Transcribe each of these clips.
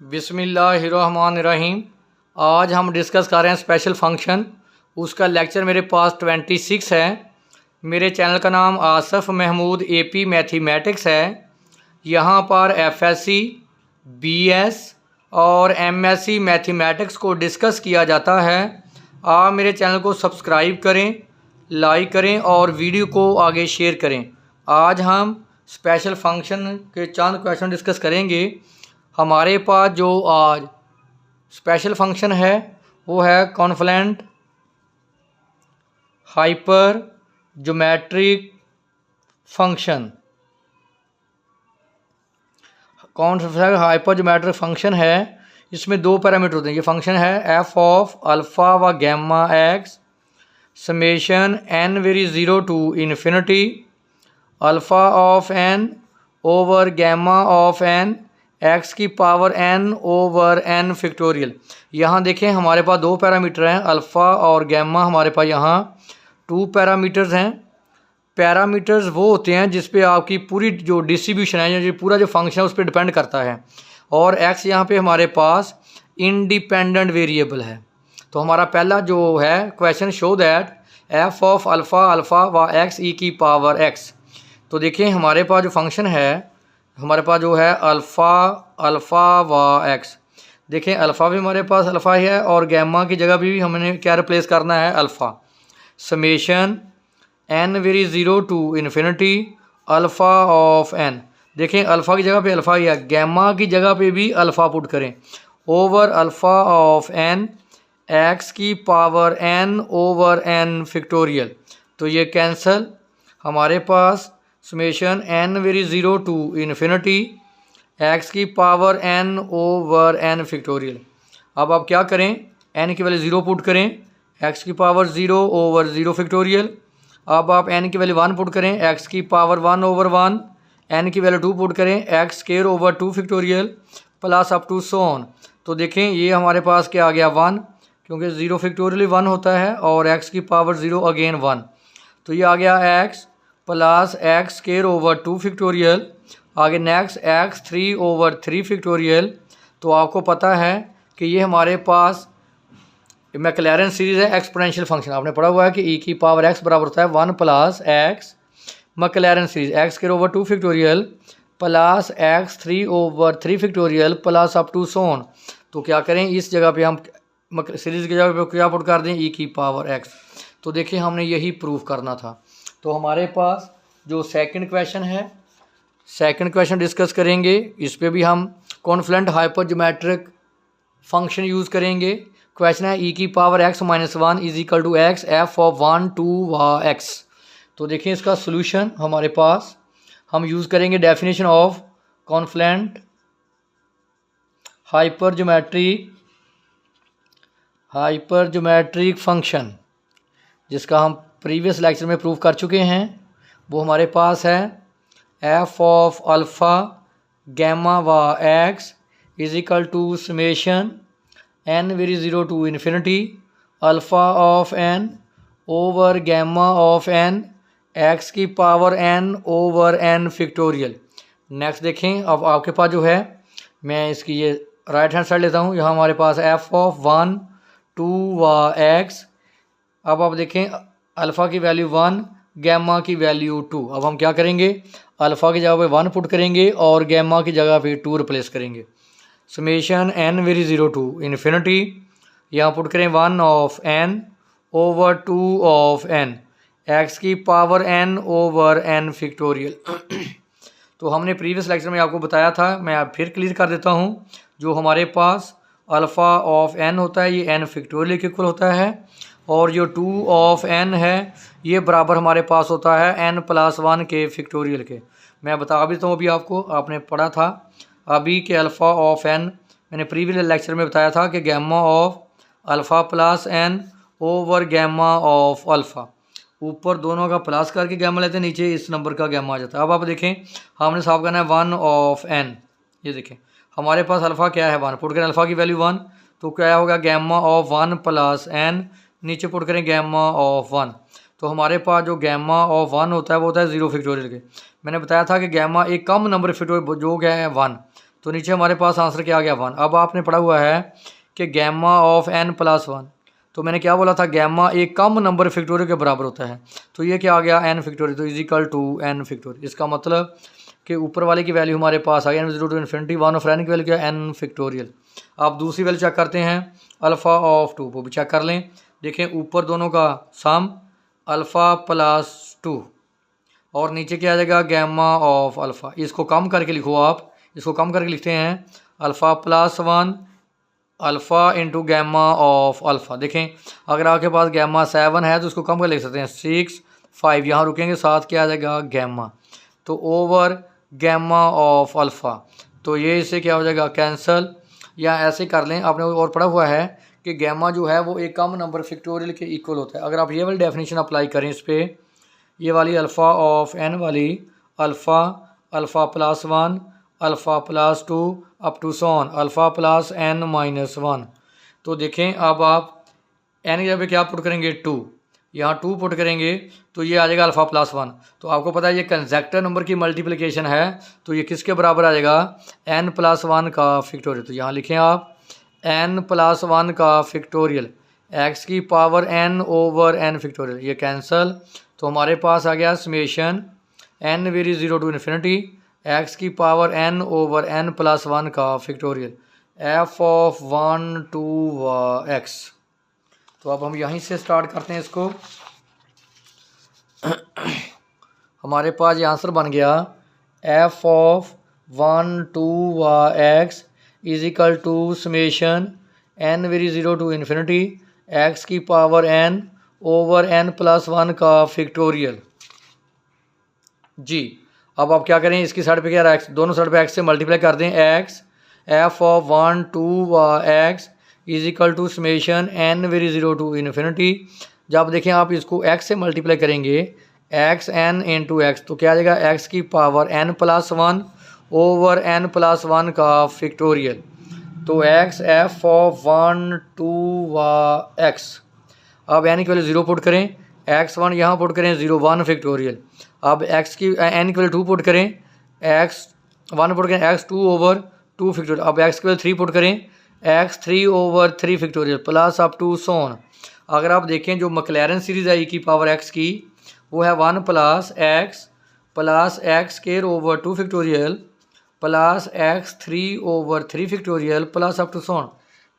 बिस्मिल्लाहिर्रहमानिर्रहीम। आज हम डिस्कस कर रहे हैं स्पेशल फंक्शन। उसका लेक्चर मेरे पास 26 है। मेरे चैनल का नाम आसफ़ महमूद AP मैथमेटिक्स है। यहाँ पर FSC, BS और MSc मैथमेटिक्स को डिस्कस किया जाता है। आप मेरे चैनल को सब्सक्राइब करें, लाइक करें और वीडियो को आगे शेयर करें। आज हम स्पेशल फंक्शन के चंद क्वेश्चन डिस्कस करेंगे। हमारे पास जो आज स्पेशल फंक्शन है वो है confluent hypergeometric function. Confluent hypergeometric function है, इसमें दो पैरामीटर होते हैं। ये फंक्शन है f ऑफ अल्फ़ा व gamma x summation n vary 0 to infinity alpha of n over gamma of n x की power n over n factorial. यहाँ देखें हमारे पास दो पैरामीटर हैं, अल्फ़ा और गैमा। हमारे पास यहाँ 2 पैरामीटर्स हैं। पैरामीटर्स वो होते हैं जिस पे आपकी पूरी जो डिस्ट्रीब्यूशन है, जो पूरा जो फंक्शन है उस पर डिपेंड करता है। और x यहाँ पे हमारे पास इंडिपेंडेंट वेरिएबल है। तो हमारा पहला जो है question, show that f of alpha व x e की पावर x। तो देखिए हमारे पास जो फंक्शन है, हमारे पास जो है अल्फ़ा व एक्स। देखें अल्फ़ा भी हमारे पास अल्फ़ा ही है और गैमा की जगह भी हमने क्या रिप्लेस करना है, alpha. Summation n vary 0 to infinity alpha of n। देखें अल्फ़ा की जगह पे अल्फ़ा ही है, गैमा की जगह पे भी अल्फ़ा पुट करें, over alpha of n x की power n over n factorial. तो ये कैंसल। हमारे पास summation n vary 0 to infinity x की power n over n factorial. अब आप क्या करें, n की वैल्यू 0 पुट करें, x की पावर 0 ओवर 0 फैक्टोरियल। अब आप n की वैल्यू 1 पुट करें, x की पावर 1 ओवर 1। n की वैल्यू 2 पुट करें, x square over 2 factorial plus up to so on. तो देखें ये हमारे पास क्या आ गया, 1, क्योंकि 0 फैक्टोरियल 1 होता है और x की पावर 0 अगेन 1। तो ये आ गया x plus x square over 2 factorial. आगे नेक्स्ट x 3 ओवर 3 फैक्टोरियल। तो आपको पता है कि ये हमारे पास मैक्लैरेन सीरीज़ है, एक्सपोनेंशियल फंक्शन। आपने पढ़ा हुआ है कि e की पावर x बराबर होता है 1 plus x Maclaurin series x square over 2 factorial plus x 3 over 3 factorial plus up to so on. तो क्या करें, इस जगह पे हम सीरीज़ की जगह पे क्या पुट कर दें, e की पावर x। तो देखिए हमने यही प्रूफ करना था। तो हमारे पास जो सेकंड क्वेश्चन है, सेकंड क्वेश्चन डिस्कस करेंगे। इस पे भी हम confluent hypergeometric function use करेंगे। क्वेश्चन है e की power x minus 1 is equal to x f of 1 2 व x। तो देखिए इसका सोल्यूशन हमारे पास हम यूज़ करेंगे definition of confluent hypergeometric function, जिसका हम प्रीवियस लेक्चर में प्रूव कर चुके हैं। वो हमारे पास है f ऑफ अल्फ़ा गैमा व x is equal to summation n vary 0 to infinity alpha of n over gamma of n x की power n over n factorial. Next देखें, अब आपके पास जो है, मैं इसकी ये राइट हैंड साइड लेता हूँ। यहाँ हमारे पास f ऑफ 1 2 व x। अब आप देखें अल्फ़ा की वैल्यू 1, गैमा की वैल्यू 2। अब हम क्या करेंगे, अल्फ़ा की जगह पे 1 पुट करेंगे और गैमा की जगह पे 2 रिप्लेस करेंगे। Summation n vary 0 to infinity, यहाँ पुट करें 1 of n over 2 of n x की power n over n factorial. तो हमने प्रीवियस लेक्चर में आपको बताया था, मैं आप फिर क्लियर कर देता हूँ। जो हमारे पास अल्फ़ा ऑफ n होता है ये n फैक्टोरियल के इक्वल होता है, और जो 2 ऑफ n है ये बराबर हमारे पास होता है n प्लस 1 के फैक्टोरियल के। मैं बता भी देता हूँ, अभी आपको आपने पढ़ा था अभी कि अल्फ़ा ऑफ n, मैंने प्रीवियस लेक्चर में बताया था कि gamma of alpha plus n over gamma of alpha. ऊपर दोनों का प्लस करके गैमा लेते हैं, नीचे इस नंबर का गैमा आ जाता है। अब आप देखें हमने साफ करना है 1 ऑफ n। ये देखें हमारे पास अल्फ़ा क्या है 1, पुट करें अल्फ़ा की वैल्यू 1, तो क्या होगा गैमा ऑफ 1 प्लस n, नीचे पुट करें गैमा ऑफ 1। तो हमारे पास जो गैमा ऑफ 1 होता है वो होता है 0 फैक्टोरियल के। मैंने बताया था कि गैमा एक कम नंबर फैक्टोरियल जो क्या है 1, तो नीचे हमारे पास आंसर क्या आ गया 1। अब आपने पढ़ा हुआ है कि गैमा ऑफ n+1, तो मैंने क्या बोला था, गैमा एक कम नंबर फैक्टोरियल के बराबर होता है। तो ये क्या आ गया n फैक्टोरियल, तो इजिकल टू n फैक्टोरियल। इसका मतलब कि ऊपर वाले की वैल्यू हमारे पास आ गई n to infinity, 1 of n की वैल्यू क्या है n फैक्टोरियल। अब दूसरी वैल्यू चेक करते हैं अल्फ़ा ऑफ 2, वो भी चेक कर लें। देखें ऊपर दोनों का सम अल्फ़ा प्लस 2 और नीचे क्या आ जाएगा गैमा ऑफ अल्फ़ा। इसको कम करके लिखो आप, इसको कम करके लिखते हैं alpha plus 1 alpha into gamma of alpha. देखें अगर आपके पास गैमा 7 है तो उसको कम कर लिख सकते हैं 6 5, यहाँ रुकेंगे, साथ क्या आ जाएगा गैमा, तो ओवर गैमा ऑफ अल्फ़ा। तो ये इससे क्या हो जाएगा कैंसल, या ऐसे कर लें, आपने और पढ़ा हुआ है कि गैमा जो है वो एक कम नंबर फैक्टोरियल के इक्वल होता है। अगर आप ये वाली डेफिनेशन अप्लाई करें इस पर, ये वाली अल्फ़ा ऑफ n वाली alpha alpha plus 1 alpha plus 2 up to so on alpha plus n-1। तो देखें अब आप n की जगह क्या पुट करेंगे 2, यहाँ 2 पुट करेंगे तो ये आ जाएगा अल्फ़ा प्लस 1। तो आपको पता है ये कंजैक्टर नंबर की मल्टीप्लिकेशन है, तो ये किसके बराबर आ जाएगा n+1 का फैक्टोरियल। तो यहाँ लिखें आप n+1 का फैक्टोरियल x की power n over n factorial, ये कैंसल। तो हमारे पास आ गया summation n vary 0 to infinity x की पावर n ओवर n+1 का factorial f of 1 to x। तो अब हम यहीं से स्टार्ट करते हैं इसको। हमारे पास ये आंसर बन गया f of 1 to x is equal to summation n vary 0 to infinity x की पावर n ओवर n+1 का फैक्टोरियल जी। अब आप क्या करें, इसकी साइड पे क्या x, दोनों साइड पे x से मल्टीप्लाई कर दें x f of 1 to x is equal to summation n vary 0 to infinity. जब देखें आप इसको x से मल्टीप्लाई करेंगे x n इंटू एक्स, तो क्या आ जाएगा x की पावर n+1 ओवर n+1 का फैक्टोरियल। तो x f of 1 to x। अब n की वैल्यू 0 पुट करें, x1 यहाँ पुट करें 0 1 फैक्टोरियल। अब x की n की वैल्यू 2 पुट करें, x1 पुट करें x2 ओवर 2 फैक्टोरियल। अब x की वैल्यू 3 पुट करें x3 over 3 factorial plus up to so on. अगर आप देखें जो मैक्लैरेन सीरीज़ है e की पावर x की, वो है 1 plus x square over 2 factorial plus x3 over 3 factorial plus up to so on.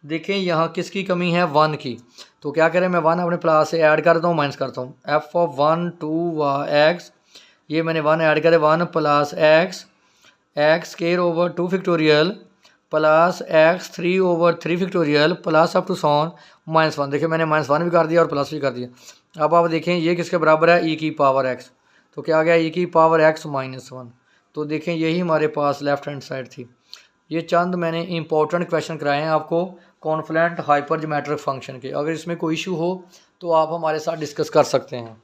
देखें यहाँ किसकी कमी है 1 की, तो क्या करें मैं 1 अपने प्लस से ऐड करता हूँ माइनस करता हूँ f ऑफ 1 to x, ये मैंने 1 ऐड करे 1 plus x square over 2 factorial plus x3 over 3 factorial plus up to सॉन -1। देखिए मैंने -1 भी कर दिया और प्लस भी कर दिया। अब आप देखें ये किसके बराबर है e की पावर x, तो क्या आ गया e की पावर x -1। तो देखें यही हमारे पास लेफ्ट हैंड साइड थी। ये चंद मैंने इंपॉर्टेंट क्वेश्चन कराए हैं आपको कॉन्फ्लुएंट हाइपर ज्योमेट्रिक फंक्शन के। अगर इसमें कोई इशू हो तो आप हमारे साथ डिस्कस कर सकते हैं।